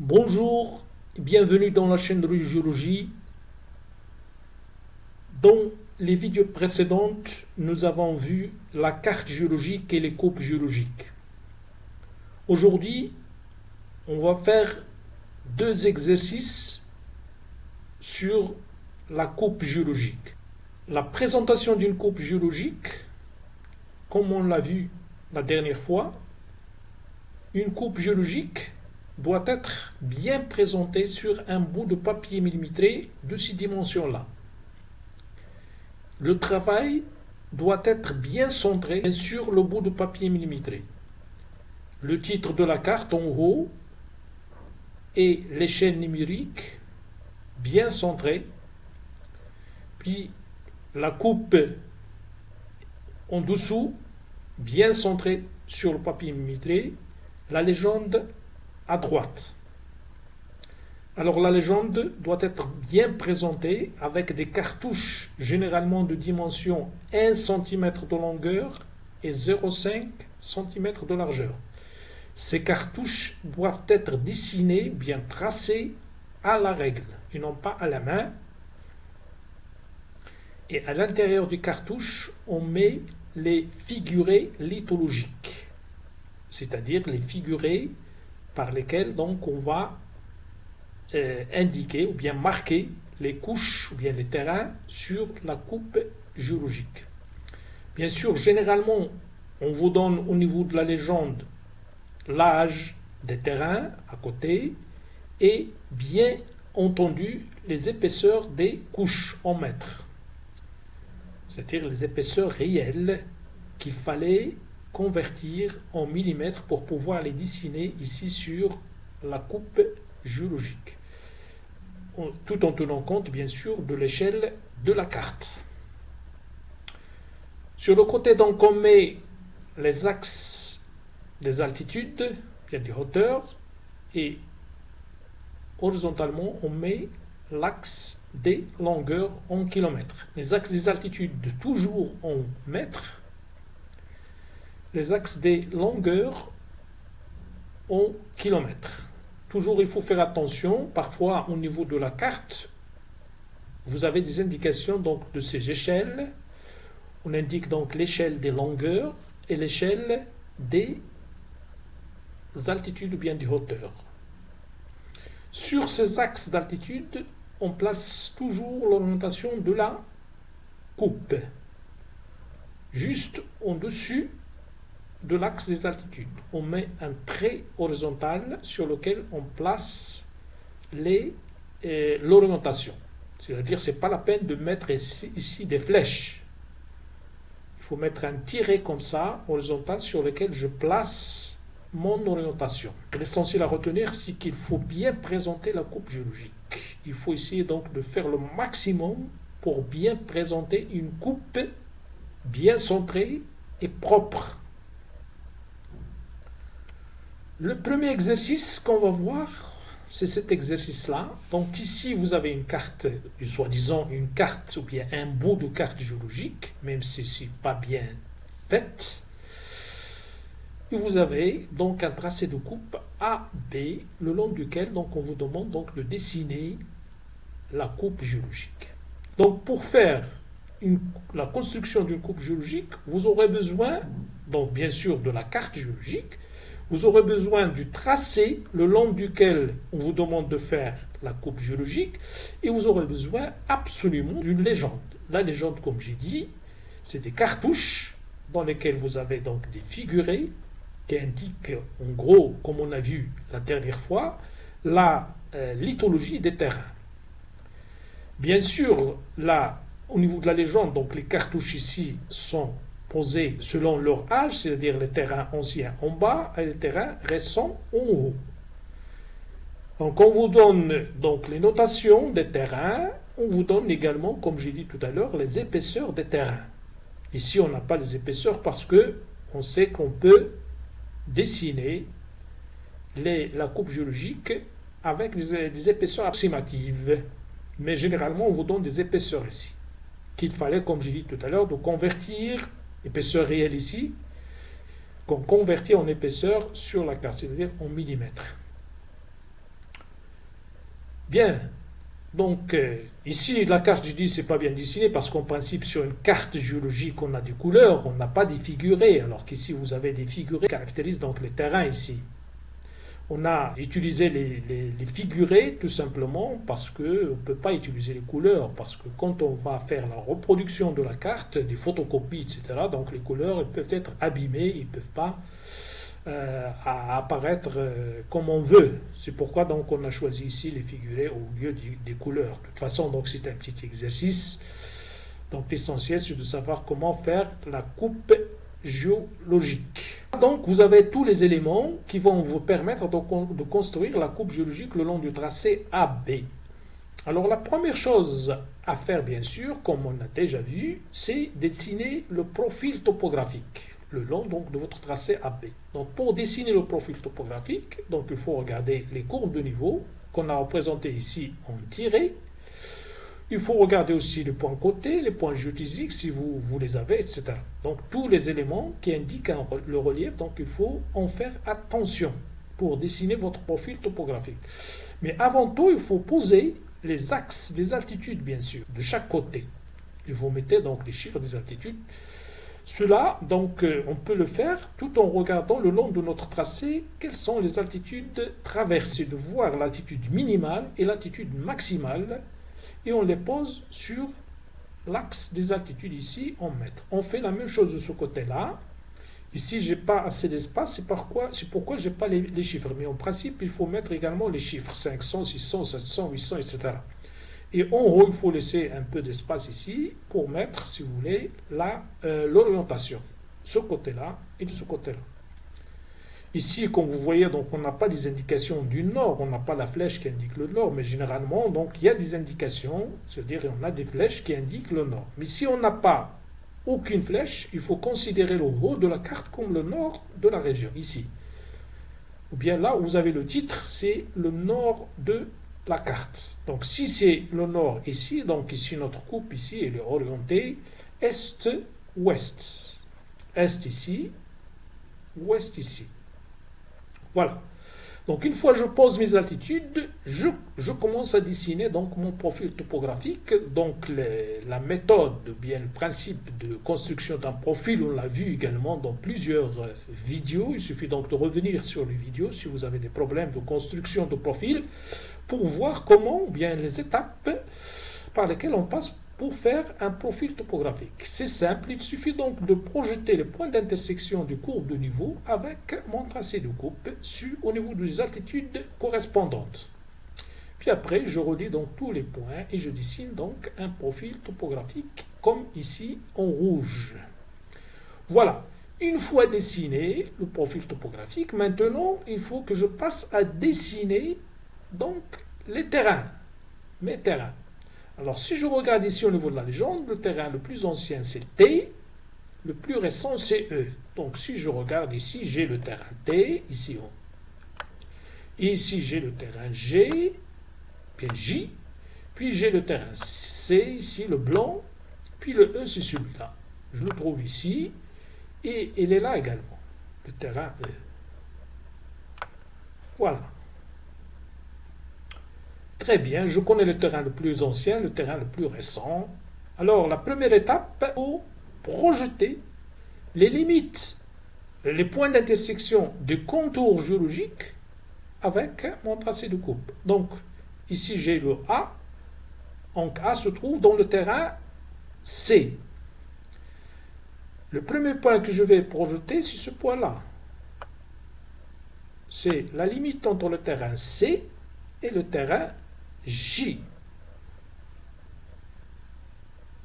Bonjour et bienvenue dans la chaîne de géologie. Dans les vidéos précédentes, nous avons vu la carte géologique et les coupes géologiques. Aujourd'hui, on va faire deux exercices sur la coupe géologique. La présentation d'une coupe géologique, comme on l'a vu la dernière fois, une coupe géologique doit être bien présentée sur un bout de papier millimétré de ces dimensions-là. Le travail doit être bien centré sur le bout de papier millimétré. Le titre de la carte en haut et l'échelle numérique bien centrée, puis la coupe en dessous bien centrée sur le papier millimétré, la légende à droite. Alors la légende doit être bien présentée avec des cartouches généralement de dimension 1 cm de longueur et 0,5 cm de largeur. Ces cartouches doivent être dessinées, bien tracées à la règle et non pas à la main. Et à l'intérieur du cartouche, on met les figurés lithologiques, c'est-à-dire les figurés par lesquels donc on va indiquer ou bien marquer les couches ou bien les terrains sur la coupe géologique. Bien sûr, généralement, on vous donne au niveau de la légende l'âge des terrains à côté et bien entendu les épaisseurs des couches en mètres, c'est-à-dire les épaisseurs réelles qu'il fallait convertir en millimètres pour pouvoir les dessiner ici sur la coupe géologique, tout en tenant compte bien sûr de l'échelle de la carte. Sur le côté donc on met les axes des altitudes, bien des hauteurs, et horizontalement on met l'axe des longueurs en kilomètres. Les axes des altitudes toujours en mètres, les axes des longueurs en kilomètres. Toujours, il faut faire attention. Parfois, au niveau de la carte, vous avez des indications donc de ces échelles. On indique donc l'échelle des longueurs et l'échelle des altitudes ou bien des hauteurs. Sur ces axes d'altitude, on place toujours l'orientation de la coupe, juste au-dessus de l'axe des altitudes. On met un trait horizontal sur lequel on place l'orientation. C'est-à-dire que ce n'est pas la peine de mettre ici des flèches. Il faut mettre un tiret comme ça, horizontal, sur lequel je place mon orientation. L'essentiel à retenir, c'est qu'il faut bien présenter la coupe géologique. Il faut essayer donc de faire le maximum pour bien présenter une coupe bien centrée et propre. Le premier exercice qu'on va voir, c'est cet exercice-là. Donc ici, vous avez une carte, soi-disant une carte ou bien un bout de carte géologique, même si ce n'est pas bien fait. Et vous avez donc un tracé de coupe AB, le long duquel donc, on vous demande donc de dessiner la coupe géologique. Donc pour faire la construction d'une coupe géologique, vous aurez besoin, donc bien sûr, de la carte géologique. Vous aurez besoin du tracé le long duquel on vous demande de faire la coupe géologique et vous aurez besoin absolument d'une légende. La légende, comme j'ai dit, c'est des cartouches dans lesquelles vous avez donc des figurés qui indiquent en gros, comme on a vu la dernière fois, la lithologie des terrains. Bien sûr, là, au niveau de la légende, donc les cartouches ici sont posés selon leur âge, c'est-à-dire les terrains anciens en bas et les terrains récents en haut. Donc on vous donne donc les notations des terrains, on vous donne également, comme j'ai dit tout à l'heure, les épaisseurs des terrains. Ici on n'a pas les épaisseurs parce que on sait qu'on peut dessiner la coupe géologique avec des épaisseurs approximatives. Mais généralement on vous donne des épaisseurs ici, qu'il fallait, comme j'ai dit tout à l'heure, de convertir épaisseur réelle ici, qu'on convertit en épaisseur sur la carte, c'est-à-dire en millimètres. Bien. Donc, ici, la carte, je dis, c'est pas bien dessiné parce qu'en principe, sur une carte géologique, on a des couleurs, on n'a pas des figurés, alors qu'ici, vous avez des figurés qui caractérisent donc les terrains ici. On a utilisé les figurés tout simplement parce qu'on ne peut pas utiliser les couleurs, parce que quand on va faire la reproduction de la carte, des photocopies, etc., donc les couleurs elles peuvent être abîmées, ils ne peuvent pas apparaître comme on veut. C'est pourquoi donc on a choisi ici les figurés au lieu des couleurs. De toute façon, donc c'est un petit exercice. Donc l'essentiel c'est de savoir comment faire la coupe géologique. Donc vous avez tous les éléments qui vont vous permettre de construire la coupe géologique le long du tracé AB. Alors la première chose à faire bien sûr, comme on a déjà vu, c'est dessiner le profil topographique le long donc, de votre tracé AB. Donc pour dessiner le profil topographique, donc, il faut regarder les courbes de niveau qu'on a représentées ici en tiré. Il faut regarder aussi les points côtés, les points géodésiques si vous les avez, etc. Donc tous les éléments qui indiquent le relief, donc il faut en faire attention pour dessiner votre profil topographique. Mais avant tout, il faut poser les axes des altitudes, bien sûr, de chaque côté. Et vous mettez donc les chiffres des altitudes. Cela, donc, on peut le faire tout en regardant le long de notre tracé quelles sont les altitudes traversées, de voir l'altitude minimale et l'altitude maximale, et on les pose sur l'axe des altitudes ici en mètres. On fait la même chose de ce côté-là. Ici, je n'ai pas assez d'espace, c'est pourquoi je n'ai pas les chiffres. Mais en principe, il faut mettre également les chiffres 500, 600, 700, 800, etc. Et en haut, il faut laisser un peu d'espace ici pour mettre, si vous voulez, l'orientation. Ce côté-là et de ce côté-là. Ici, comme vous voyez, donc, on n'a pas des indications du nord, on n'a pas la flèche qui indique le nord, mais généralement, donc, il y a des indications, c'est-à-dire on a des flèches qui indiquent le nord. Mais si on n'a pas aucune flèche, il faut considérer le haut de la carte comme le nord de la région, ici. Ou bien là où vous avez le titre, c'est le nord de la carte. Donc si c'est le nord ici, donc ici notre coupe ici, elle est orientée est-ouest. Est ici, ouest ici. Voilà. Donc une fois que je pose mes altitudes, je commence à dessiner donc mon profil topographique. Donc la méthode, bien le principe de construction d'un profil, on l'a vu également dans plusieurs vidéos. Il suffit donc de revenir sur les vidéos si vous avez des problèmes de construction de profil pour voir comment, bien les étapes par lesquelles on passe pour faire un profil topographique. C'est simple, il suffit donc de projeter les points d'intersection des courbes de niveau avec mon tracé de coupe au niveau des altitudes correspondantes. Puis après, je relie donc tous les points et je dessine donc un profil topographique comme ici en rouge. Voilà. Une fois dessiné le profil topographique, maintenant il faut que je passe à dessiner donc les terrains, mes terrains. Alors si je regarde ici au niveau de la légende, le terrain le plus ancien c'est T, le plus récent c'est E. Donc si je regarde ici, j'ai le terrain T, ici ici j'ai le terrain G, puis J, puis j'ai le terrain C, ici le blanc, puis le E c'est celui-là. Je le trouve ici, et il est là également, le terrain E. Voilà. Très bien, je connais le terrain le plus ancien, le terrain le plus récent. Alors, la première étape, il faut projeter les limites, les points d'intersection des contours géologiques avec mon tracé de coupe. Donc, ici j'ai le A. Donc, A se trouve dans le terrain C. Le premier point que je vais projeter, c'est ce point-là. C'est la limite entre le terrain C et le terrain J.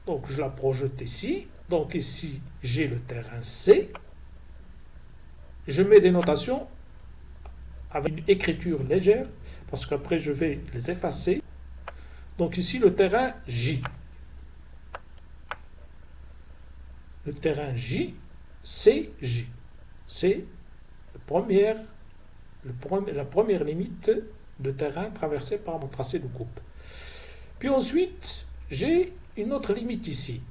Donc je la projette ici. Donc ici, j'ai le terrain C. Je mets des notations avec une écriture légère, parce qu'après je vais les effacer. Donc ici, le terrain J. Le terrain J, c'est J. C'est la première limite de terrain traversé par mon tracé de coupe. Puis ensuite, j'ai une autre limite ici.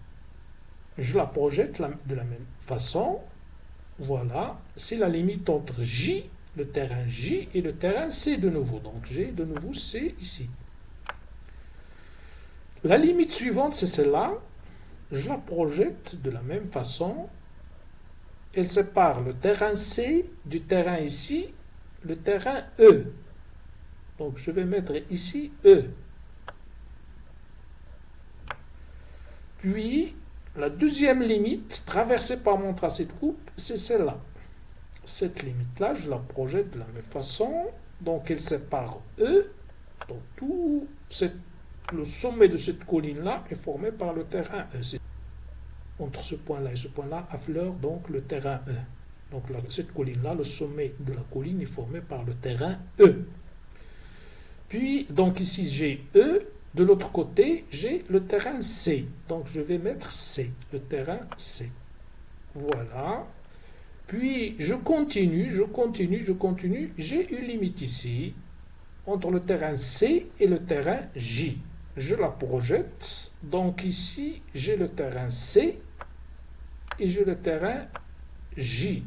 Je la projette de la même façon. Voilà, c'est la limite entre J, le terrain J, et le terrain C de nouveau. Donc j'ai de nouveau C ici. La limite suivante, c'est celle-là. Je la projette de la même façon. Elle sépare le terrain C du terrain ici, le terrain E. Donc je vais mettre ici E. Puis, la deuxième limite traversée par mon tracé de coupe, c'est celle-là. Cette limite-là, je la projette de la même façon. Donc elle sépare E. Donc le sommet de cette colline-là est formé par le terrain E. Entre ce point-là et ce point-là affleure donc le terrain E. Donc cette colline-là, le sommet de la colline est formé par le terrain E. Puis, donc ici j'ai E, de l'autre côté j'ai le terrain C. Donc je vais mettre C, le terrain C. Voilà. Puis je continue, j'ai une limite ici entre le terrain C et le terrain J. Je la projette. Donc ici j'ai le terrain C et j'ai le terrain J.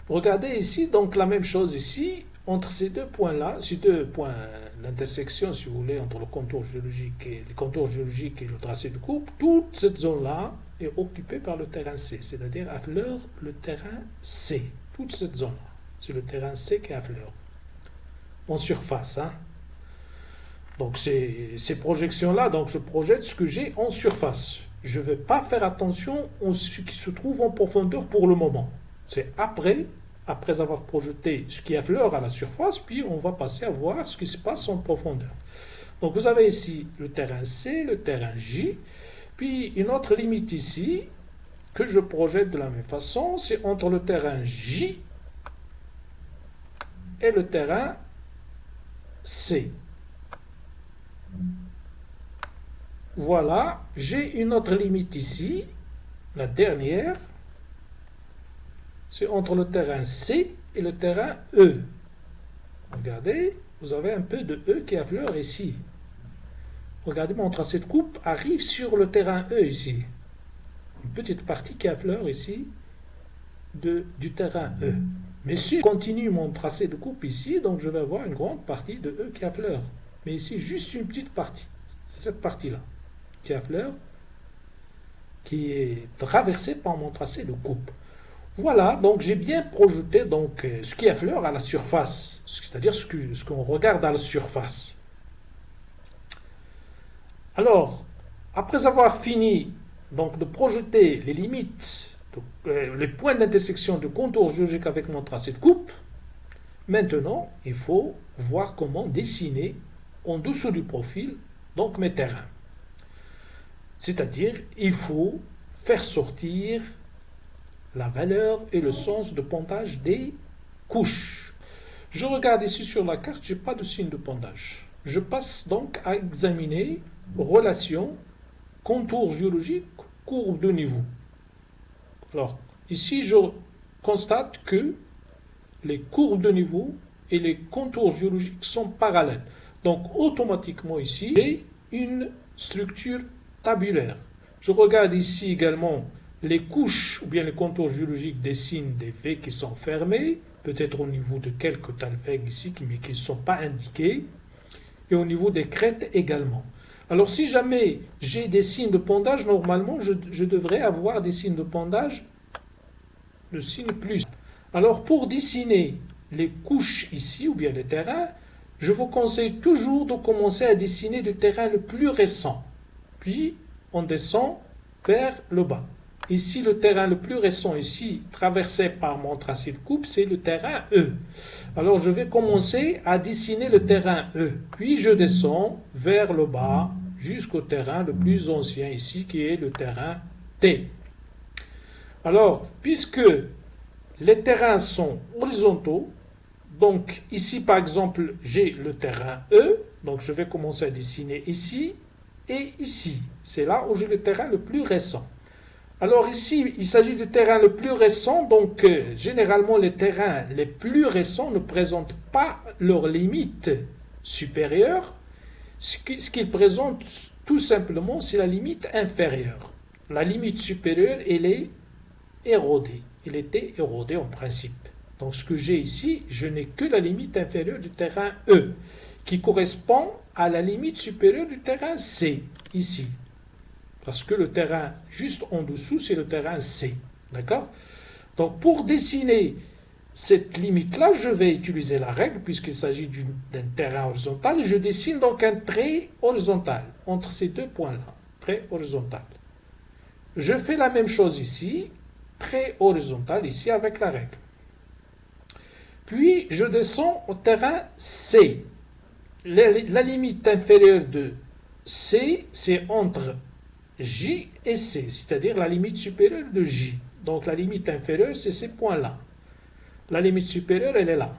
Regardez ici, donc la même chose ici, entre ces deux points-là, ces deux points d'intersection, si vous voulez, entre le contour géologique et le tracé de coupe, toute cette zone-là est occupée par le terrain C, c'est-à-dire affleure le terrain C. Toute cette zone-là, c'est le terrain C qui affleure. En surface, hein. Donc ces projections-là, donc je projette ce que j'ai en surface. Je ne vais pas faire attention à ce qui se trouve en profondeur pour le moment. C'est après avoir projeté ce qui affleure à la surface, puis on va passer à voir ce qui se passe en profondeur. Donc vous avez ici le terrain C, le terrain J, puis une autre limite ici, que je projette de la même façon, c'est entre le terrain J et le terrain C. Voilà, j'ai une autre limite ici, la dernière, c'est entre le terrain C et le terrain E. Regardez, vous avez un peu de E qui affleure ici. Regardez, mon tracé de coupe arrive sur le terrain E ici. Une petite partie qui affleure ici du terrain E. Mais si je continue mon tracé de coupe ici, donc je vais avoir une grande partie de E qui affleure. Mais ici, juste une petite partie. C'est cette partie-là qui affleure, qui est traversée par mon tracé de coupe. Voilà, donc j'ai bien projeté donc, ce qui affleure à la surface, c'est-à-dire ce qu'on regarde à la surface. Alors, après avoir fini donc, de projeter les limites, les points d'intersection de contour géologique avec mon tracé de coupe, maintenant, il faut voir comment dessiner en dessous du profil donc mes terrains. C'est-à-dire, il faut faire sortir la valeur et le sens de pondage des couches. Je regarde ici sur la carte, je n'ai pas de signe de pondage. Je passe donc à examiner relation, contour géologique, courbe de niveau. Alors, ici, je constate que les courbes de niveau et les contours géologiques sont parallèles. Donc, automatiquement ici, j'ai une structure tabulaire. Je regarde ici également les couches ou bien les contours géologiques dessinent des V qui sont fermés, peut-être au niveau de quelques talvegs ici, mais qui ne sont pas indiqués, et au niveau des crêtes également. Alors si jamais j'ai des signes de pondage, normalement je devrais avoir des signes de pondage, le signe plus. Alors pour dessiner les couches ici, ou bien les terrains, je vous conseille toujours de commencer à dessiner le terrain le plus récent. Puis on descend vers le bas. Ici, le terrain le plus récent, ici, traversé par mon tracé de coupe, c'est le terrain E. Alors, je vais commencer à dessiner le terrain E. Puis, je descends vers le bas jusqu'au terrain le plus ancien ici, qui est le terrain T. Alors, puisque les terrains sont horizontaux, donc ici, par exemple, j'ai le terrain E. Donc, je vais commencer à dessiner ici et ici. C'est là où j'ai le terrain le plus récent. Alors ici, il s'agit du terrain le plus récent, donc généralement les terrains les plus récents ne présentent pas leurs limites supérieures. Ce qu'ils présentent tout simplement, c'est la limite inférieure. La limite supérieure, elle est érodée. Elle était érodée en principe. Donc ce que j'ai ici, je n'ai que la limite inférieure du terrain E. qui correspond à la limite supérieure du terrain C, ici. Parce que le terrain juste en dessous, c'est le terrain C. D'accord? Donc, pour dessiner cette limite-là, je vais utiliser la règle, puisqu'il s'agit d'un terrain horizontal, et je dessine donc un trait horizontal entre ces deux points-là. Trait horizontal. Je fais la même chose ici, trait horizontal ici avec la règle. Puis, je descends au terrain C. La limite inférieure de C, c'est entre J et C, c'est-à-dire la limite supérieure de J. Donc, la limite inférieure, c'est ces points-là. La limite supérieure, elle est là.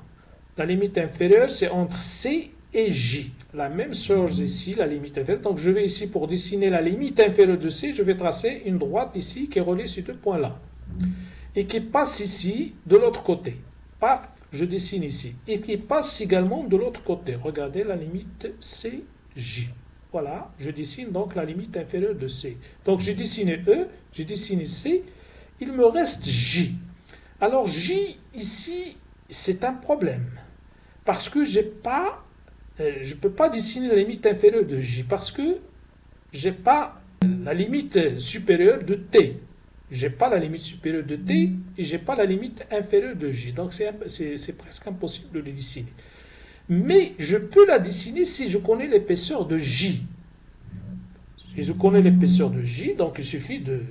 La limite inférieure, c'est entre C et J. La même chose ici, la limite inférieure. Donc, je vais ici, pour dessiner la limite inférieure de C, je vais tracer une droite ici qui relie ces deux points-là. Et qui passe ici, de l'autre côté. Paf, je dessine ici. Et qui passe également de l'autre côté. Regardez la limite CJ. Voilà, je dessine donc la limite inférieure de C. Donc, j'ai dessiné E, j'ai dessiné C. Il me reste J. Alors, J, ici, c'est un problème. Parce que je ne peux pas dessiner la limite inférieure de J. Parce que je n'ai pas la limite supérieure de T. Je n'ai pas la limite supérieure de T et je n'ai pas la limite inférieure de J. Donc, c'est presque impossible de les dessiner. Mais je peux la dessiner si je connais l'épaisseur de J. Si je connais l'épaisseur de J, donc il suffit de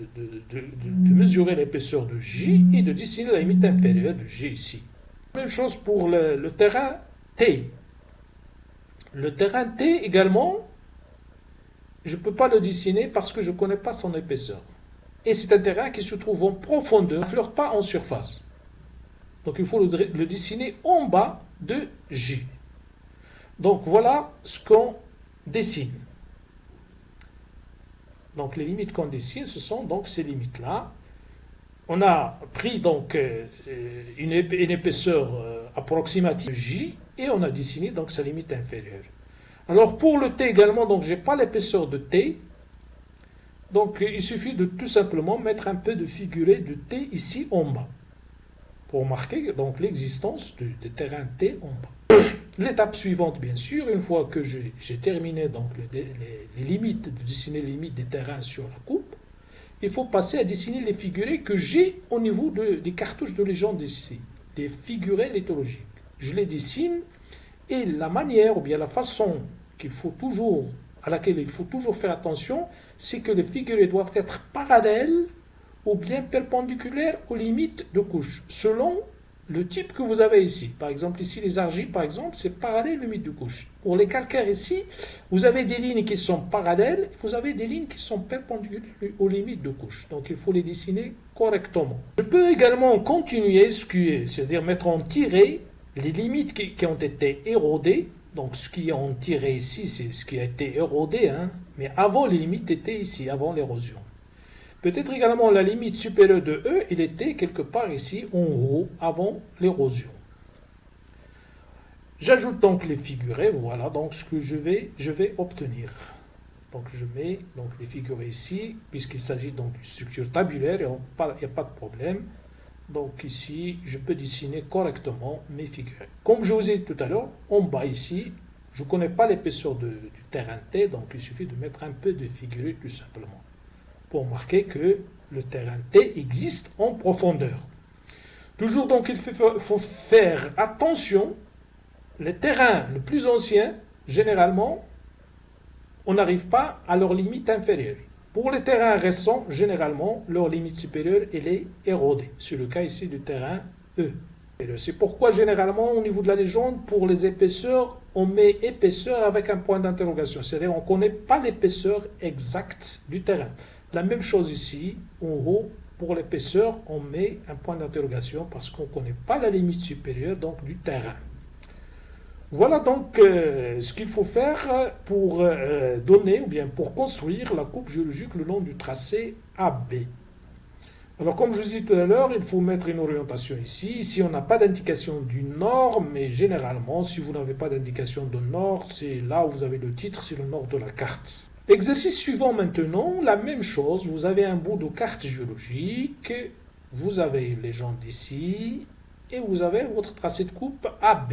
mesurer l'épaisseur de J et de dessiner la limite inférieure de J ici. Même chose pour le terrain T. Le terrain T également, je ne peux pas le dessiner parce que je ne connais pas son épaisseur. Et c'est un terrain qui se trouve en profondeur, ne fleure pas en surface. Donc il faut le dessiner en bas de J. Donc voilà ce qu'on dessine. Donc les limites qu'on dessine, ce sont donc ces limites-là. On a pris donc une épaisseur approximative de J et on a dessiné donc sa limite inférieure. Alors pour le T également, donc j'ai pas l'épaisseur de T. Donc il suffit de tout simplement mettre un peu de figuré de T ici en bas. Pour marquer donc l'existence du terrain T en bas. L'étape suivante, bien sûr, une fois que j'ai terminé donc les limites, de dessiner les limites des terrains sur la coupe, il faut passer à dessiner les figurés que j'ai au niveau des cartouches de légende ici, des figurés lithologiques. Je les dessine et la manière ou bien la façon à laquelle il faut toujours faire attention, c'est que les figurés doivent être parallèles ou bien perpendiculaires aux limites de couche, selon le type que vous avez ici. Par exemple, ici, les argiles, par exemple, c'est parallèle aux limites de couche. Pour les calcaires ici, vous avez des lignes qui sont parallèles, vous avez des lignes qui sont perpendiculaires aux limites de couche. Donc, il faut les dessiner correctement. Je peux également continuer, c'est-à-dire mettre en tiré les limites qui ont été érodées. Donc, ce qui est en tiré ici, c'est ce qui a été érodé, mais avant, les limites étaient ici, avant l'érosion. Peut-être également la limite supérieure de E, il était quelque part ici en haut, avant l'érosion. J'ajoute donc les figurés, voilà donc ce que je vais obtenir. Donc je mets donc les figurés ici, puisqu'il s'agit donc d'une structure tabulaire, il n'y a pas de problème. Donc ici, je peux dessiner correctement mes figurés. Comme je vous ai dit tout à l'heure, en bas ici, je ne connais pas l'épaisseur du terrain T, donc il suffit de mettre un peu de figurés tout simplement, pour marquer que le terrain T existe en profondeur. Toujours donc, il faut faire attention, les terrains les plus anciens, généralement, on n'arrive pas à leur limite inférieure. Pour les terrains récents, généralement, leur limite supérieure, elle est érodée. C'est le cas ici du terrain E. C'est pourquoi, généralement, au niveau de la légende, pour les épaisseurs, on met épaisseur avec un point d'interrogation. C'est-à-dire, on ne connaît pas l'épaisseur exacte du terrain. La même chose ici, en haut, pour l'épaisseur, on met un point d'interrogation parce qu'on ne connaît pas la limite supérieure donc, du terrain. Voilà donc ce qu'il faut faire pour donner ou bien pour construire la coupe géologique le long du tracé AB. Alors comme je vous ai dit tout à l'heure, il faut mettre une orientation ici. Ici on n'a pas d'indication du nord, mais généralement si vous n'avez pas d'indication de nord, c'est là où vous avez le titre, c'est le nord de la carte. L'exercice suivant maintenant, la même chose, vous avez un bout de carte géologique, vous avez une légende ici, et vous avez votre tracé de coupe AB.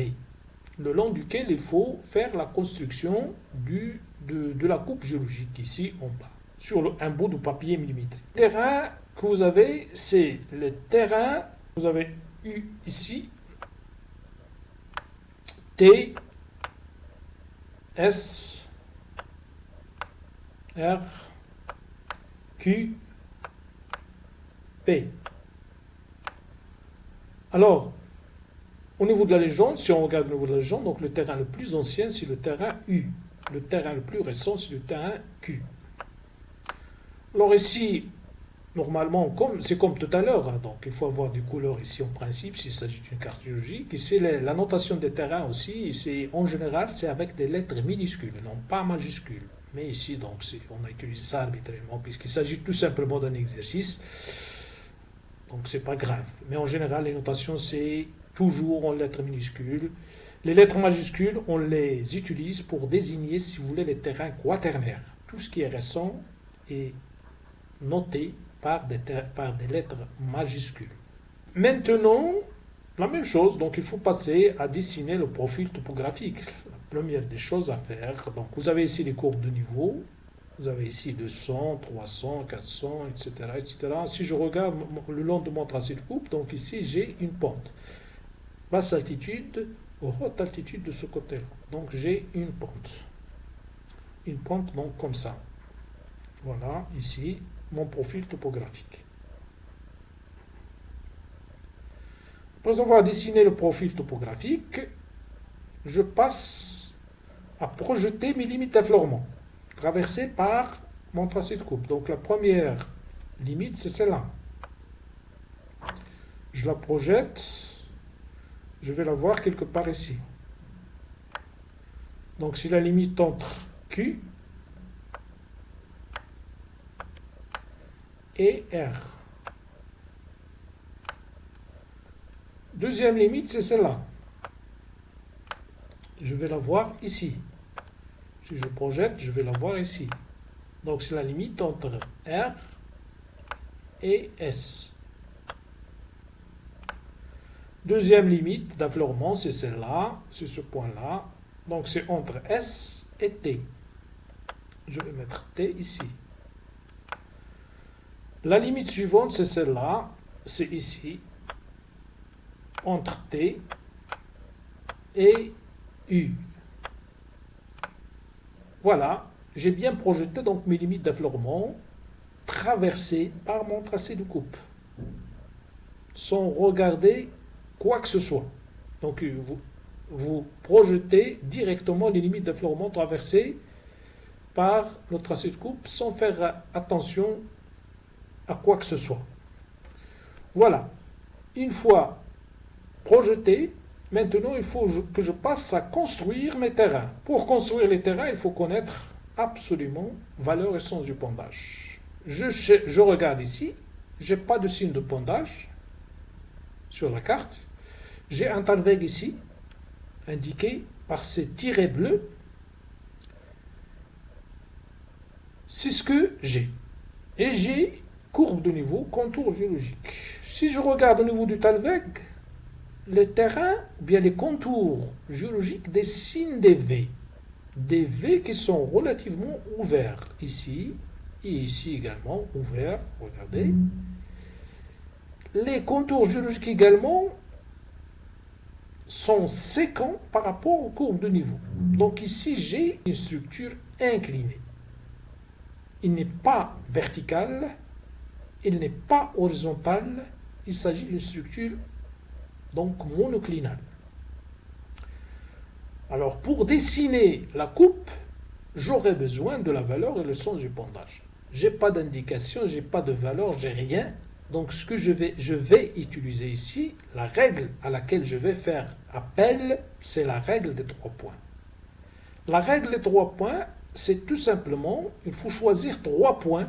le long duquel il faut faire la construction de la coupe géologique, ici en bas, sur un bout de papier millimétré. Le terrain que vous avez, c'est le terrain que vous avez eu ici, T, S, R, Q, P. Alors, au niveau de la légende, si on regarde au niveau de la légende, donc le terrain le plus ancien, c'est le terrain U. Le terrain le plus récent, c'est le terrain Q. Alors ici, normalement, c'est comme tout à l'heure, hein, donc il faut avoir des couleurs ici en principe, s'il s'agit d'une carte géologique. Ici, la notation des terrains aussi, en général, c'est avec des lettres minuscules, non pas majuscules. Mais ici, donc, on a utilisé ça arbitrairement, puisqu'il s'agit tout simplement d'un exercice. Donc, c'est pas grave. Mais en général, les notations, c'est toujours en lettres minuscules. Les lettres majuscules, on les utilise pour désigner, si vous voulez, les terrains quaternaires. Tout ce qui est récent est noté par des lettres majuscules. Maintenant, la même chose, donc il faut passer à dessiner le profil topographique. La première des choses à faire, donc vous avez ici les courbes de niveau, vous avez ici 200, 300, 400, etc., etc. Si je regarde le long de mon tracé de coupe, donc ici j'ai une pente. Basse altitude, haute altitude de ce côté-là. Donc j'ai une pente. Une pente donc comme ça. Voilà, ici, mon profil topographique. Après avoir dessiné le profil topographique, je passe à projeter mes limites d'affleurement, traversées par mon tracé de coupe. Donc la première limite, c'est celle-là. Je la projette, je vais la voir quelque part ici. Donc c'est la limite entre Q et R. Deuxième limite, c'est celle-là. Je vais la voir ici. Si je projette, je vais la voir ici. Donc c'est la limite entre R et S. Deuxième limite d'affleurement, c'est celle-là, c'est ce point-là. Donc c'est entre S et T. Je vais mettre T ici. La limite suivante, c'est celle-là, c'est ici, entre T et U. Voilà, j'ai bien projeté donc mes limites d'affleurement traversées par mon tracé de coupe, sans regarder quoi que ce soit. Donc vous projetez directement les limites d'affleurement traversées par le tracé de coupe sans faire attention à quoi que ce soit. Voilà. Une fois projeté, maintenant il faut que je passe à construire mes terrains. Pour construire les terrains, il faut connaître absolument valeur et sens du pondage. Je regarde ici, je n'ai pas de signe de pondage sur la carte. J'ai un talweg ici, indiqué par ces tirets bleus. C'est ce que j'ai. Et j'ai courbe de niveau, contour géologique. Si je regarde au niveau du talweg, les terrains, bien les contours géologiques dessinent des V. Des V qui sont relativement ouverts. Ici, et ici également, ouverts, regardez. Les contours géologiques également sont séquents par rapport aux courbes de niveau. Donc ici, j'ai une structure inclinée. Il n'est pas vertical, il n'est pas horizontal, il s'agit d'une structure donc monoclinale. Alors pour dessiner la coupe, j'aurai besoin de la valeur et le sens du pondage. Je n'ai pas d'indication, je n'ai pas de valeur, j'ai rien. Donc ce que je vais utiliser ici, la règle à laquelle je vais faire appel, c'est la règle des 3 points. La règle des 3 points, c'est tout simplement, il faut choisir 3 points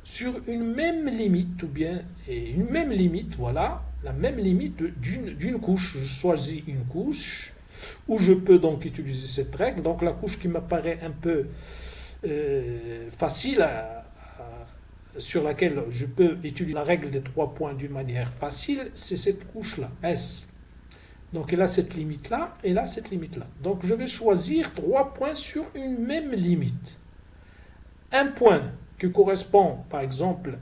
sur une même limite, ou bien une même limite, voilà, la même limite d'une couche. Je choisis une couche, où je peux donc utiliser cette règle. Donc la couche qui m'apparaît un peu facile, sur laquelle je peux utiliser la règle des 3 points d'une manière facile, c'est cette couche-là, S. Donc il a cette limite-là, et là cette limite-là. Donc je vais choisir 3 points sur une même limite. Un point qui correspond, par exemple,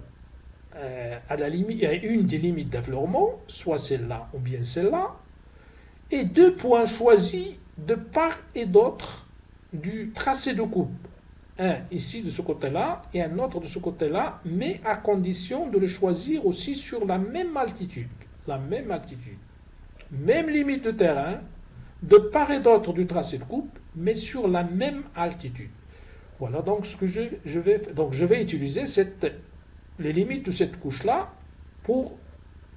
à une des limites d'affleurement, soit celle-là ou bien celle-là, et 2 points choisis de part et d'autre du tracé de coupe. Un ici de ce côté-là et un autre de ce côté-là, mais à condition de le choisir aussi sur la même altitude. La même altitude. Même limite de terrain, de part et d'autre du tracé de coupe, mais sur la même altitude. Voilà donc ce que je vais faire. Donc je vais utiliser les limites de cette couche-là pour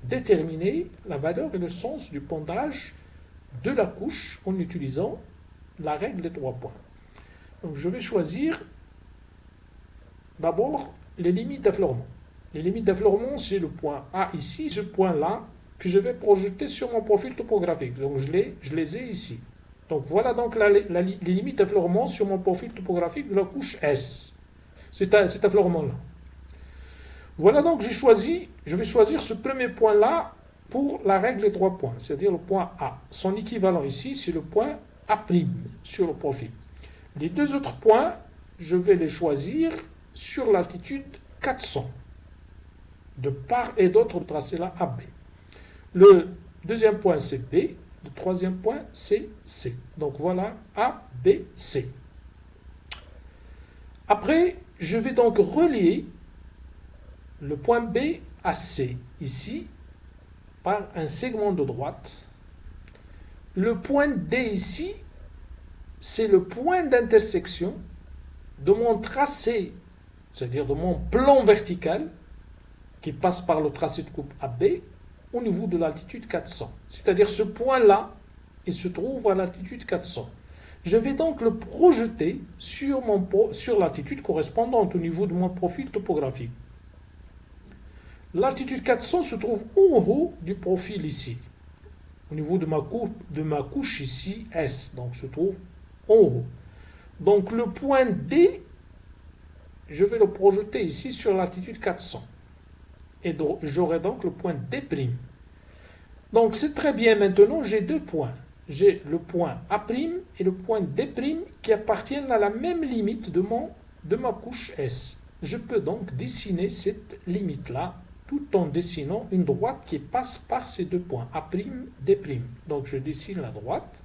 déterminer la valeur et le sens du pondage de la couche en utilisant la règle des 3 points. Donc je vais choisir d'abord les limites d'affleurement. Les limites d'affleurement, c'est le point A ici, ce point-là, que je vais projeter sur mon profil topographique. Donc je les ai ici. Donc voilà donc les limites d'affleurement sur mon profil topographique de la couche S. Cet affleurement-là. Voilà donc je vais choisir ce premier point-là pour la règle des 3 points, c'est-à-dire le point A. Son équivalent ici, c'est le point A' sur le profil. Les 2 autres points, je vais les choisir sur l'altitude 400, de part et d'autre de tracé-là AB. Le deuxième point, c'est B. Le troisième point, c'est C. Donc voilà, A, B, C. Après, je vais donc relier le point B à C, ici, par un segment de droite. Le point D ici, c'est le point d'intersection de mon tracé, c'est-à-dire de mon plan vertical, qui passe par le tracé de coupe AB, au niveau de l'altitude 400. C'est-à-dire ce point-là, il se trouve à l'altitude 400. Je vais donc le projeter sur l'altitude correspondante au niveau de mon profil topographique. L'altitude 400 se trouve en haut du profil ici, au niveau de ma couche ici, S, donc se trouve en haut. Donc le point D, je vais le projeter ici sur l'altitude 400. Et j'aurai donc le point D'. Donc c'est très bien, maintenant j'ai 2 points. J'ai le point A' et le point D' qui appartiennent à la même limite de ma couche S. Je peux donc dessiner cette limite-là tout en dessinant une droite qui passe par ces 2 points, A', D'. Donc je dessine la droite,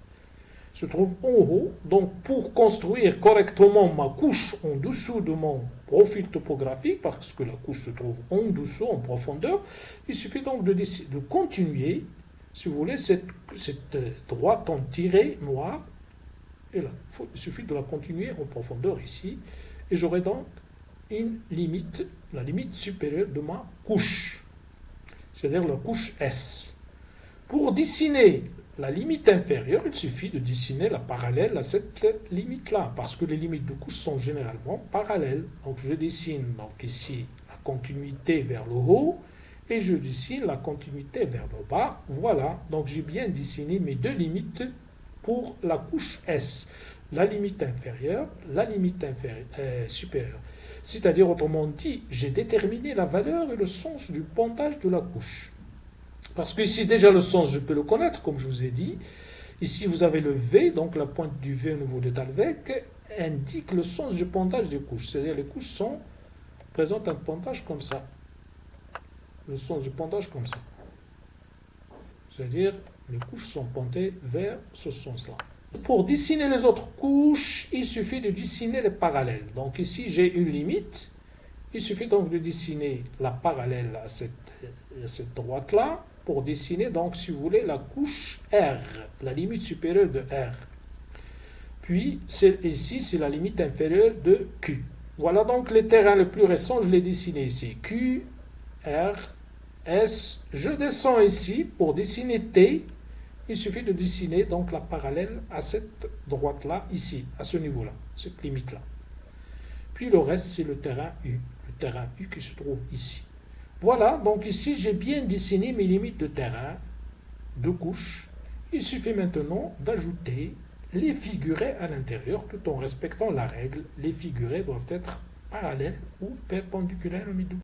se trouve en haut. Donc pour construire correctement ma couche en dessous de mon profil topographique, parce que la couche se trouve en dessous, en profondeur, il suffit donc de continuer, si vous voulez, cette droite en tiré noir, et là, il suffit de la continuer en profondeur ici, et j'aurai donc une limite, la limite supérieure de ma couche, c'est-à-dire la couche S. Pour dessiner la limite inférieure, il suffit de dessiner la parallèle à cette limite-là, parce que les limites de couche sont généralement parallèles. Donc je dessine donc ici la continuité vers le haut, et je dessine la continuité vers le bas. Voilà, donc j'ai bien dessiné mes 2 limites pour la couche S. La limite inférieure, la limite supérieure. C'est-à-dire, autrement dit, j'ai déterminé la valeur et le sens du pondage de la couche. Parce que ici, déjà, le sens, je peux le connaître, comme je vous ai dit. Ici, vous avez le V, donc la pointe du V au niveau de Talvec indique le sens du pondage des couches. C'est-à-dire, les couches présentent un pondage comme ça. Le sens du pondage comme ça. C'est-à-dire, les couches sont pontées vers ce sens-là. Pour dessiner les autres couches, il suffit de dessiner les parallèles. Donc ici, j'ai une limite. Il suffit donc de dessiner la parallèle à cette droite-là pour dessiner, donc, si vous voulez, la couche R, la limite supérieure de R. Puis, ici, c'est la limite inférieure de Q. Voilà donc les terrains les plus récents, je les dessine ici. Q, R, S. Je descends ici pour dessiner T. Il suffit de dessiner donc la parallèle à cette droite-là, ici, à ce niveau-là, cette limite-là. Puis le reste, c'est le terrain U. Le terrain U qui se trouve ici. Voilà, donc ici, j'ai bien dessiné mes limites de terrain, de couches. Il suffit maintenant d'ajouter les figurés à l'intérieur, tout en respectant la règle. Les figurés doivent être parallèles ou perpendiculaires au milieu.